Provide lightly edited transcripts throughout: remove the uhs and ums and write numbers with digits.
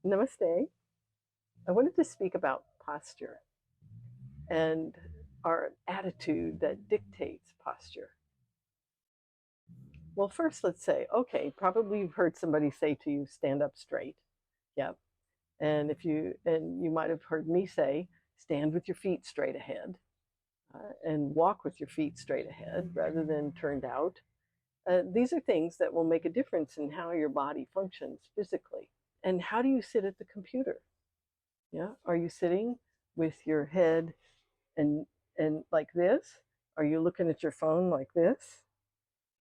Namaste. I wanted to speak about posture and our attitude that dictates posture. Well, first, let's say, okay, probably you've heard somebody say to you, stand up straight. Yep. And you might have heard me say, stand with your feet straight ahead and walk with your feet straight ahead rather than turned out. These are things that will make a difference in how your body functions physically. And how do you sit at the computer? Yeah. Are you sitting with your head and like this? Are you looking at your phone like this?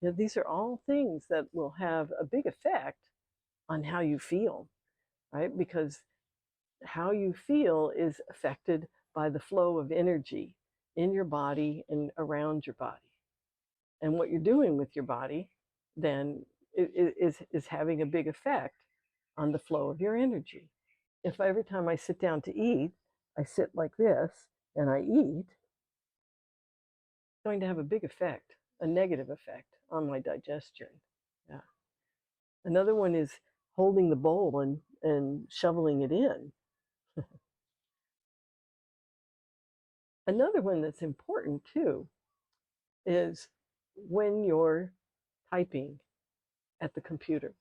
These are all things that will have a big effect on how you feel, right? Because how you feel is affected by the flow of energy in your body and around your body. And what you're doing with your body then is having a big effect on the flow of your energy. If every time I sit down to eat, I sit like this and I eat, it's going to have a big effect, a negative effect on my digestion. Yeah. Another one is holding the bowl and shoveling it in. Another one that's important too is when you're typing at the computer.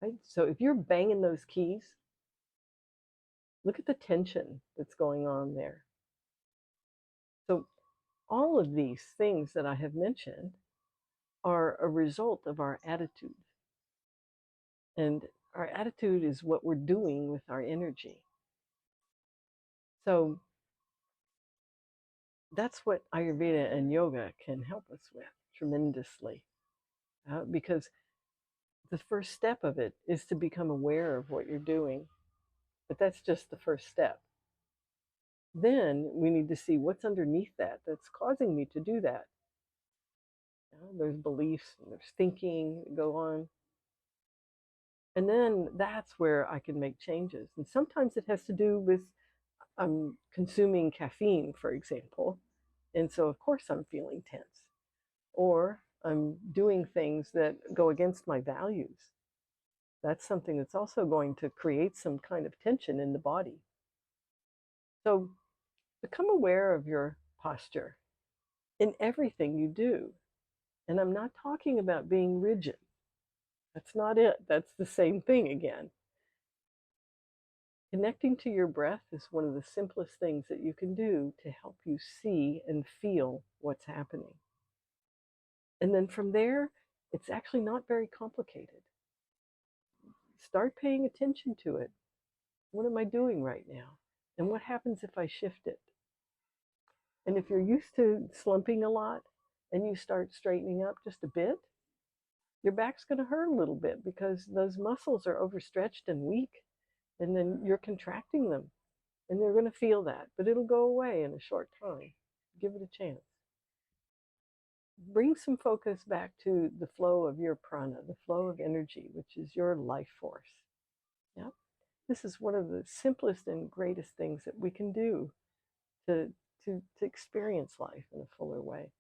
Right? So if you're banging those keys, look at the tension that's going on there. So all of these things that I have mentioned are a result of our attitude. And our attitude is what we're doing with our energy. So that's what Ayurveda and yoga can help us with tremendously. Because the first step of it is to become aware of what you're doing. But that's just the first step. Then we need to see what's underneath that that's causing me to do that. There's beliefs and there's thinking that go on. And then that's where I can make changes. And sometimes it has to do with consuming caffeine, for example. And so, of course, I'm feeling tense. Or I'm doing things that go against my values. That's something that's also going to create some kind of tension in the body. So become aware of your posture in everything you do. And I'm not talking about being rigid. That's not it. That's the same thing again. Connecting to your breath is one of the simplest things that you can do to help you see and feel what's happening. And then from there, it's actually not very complicated. Start paying attention to it. What am I doing right now? And what happens if I shift it? And if you're used to slumping a lot and you start straightening up just a bit, your back's going to hurt a little bit because those muscles are overstretched and weak. And then you're contracting them. And they're going to feel that. But it'll go away in a short time. Give it a chance. Bring some focus back to the flow of your prana, the flow of energy, which is your life force. Yeah? This is one of the simplest and greatest things that we can do to experience life in a fuller way.